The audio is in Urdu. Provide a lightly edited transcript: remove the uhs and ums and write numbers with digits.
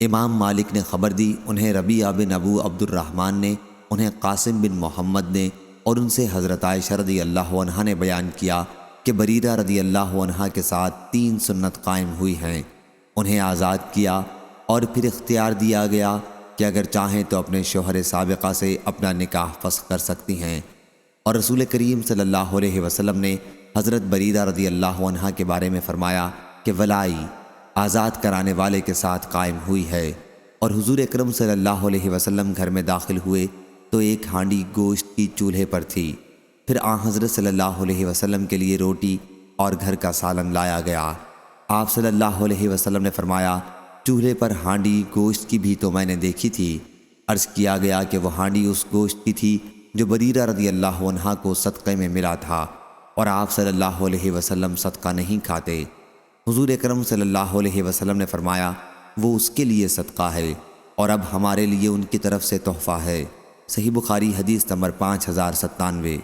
امام مالک نے خبر دی، انہیں ربیعہ بن ابو عبد الرحمن نے، انہیں قاسم بن محمد نے، اور ان سے حضرت عائشہ رضی اللہ عنہا نے بیان کیا کہ بریرہ رضی اللہ عنہا کے ساتھ 3 سنت قائم ہوئی ہیں۔ انہیں آزاد کیا اور پھر اختیار دیا گیا کہ اگر چاہیں تو اپنے شوہر سابقہ سے اپنا نکاح فسخ کر سکتی ہیں۔ اور رسول کریم صلی اللہ علیہ وسلم نے حضرت بریرہ رضی اللہ عنہا کے بارے میں فرمایا کہ ولائی آزاد کرانے والے کے ساتھ قائم ہوئی ہے۔ اور حضور اکرم صلی اللہ علیہ وسلم گھر میں داخل ہوئے تو ایک ہانڈی گوشت کی چولہے پر تھی۔ پھر آن حضرت صلی اللہ علیہ وسلم کے لیے روٹی اور گھر کا سالن لایا گیا۔ آپ صلی اللہ علیہ وسلم نے فرمایا، چولہے پر ہانڈی گوشت کی بھی تو میں نے دیکھی تھی۔ عرض کیا گیا کہ وہ ہانڈی اس گوشت کی تھی جو بریرہ رضی اللہ عنہا کو صدقے میں ملا تھا، اور آپ صلی اللہ علیہ وسلم صدقہ نہیں کھاتے۔ حضور اکرم صلی اللہ علیہ وسلم نے فرمایا، وہ اس کے لیے صدقہ ہے اور اب ہمارے لیے ان کی طرف سے تحفہ ہے۔ صحیح بخاری حدیث نمبر 5097۔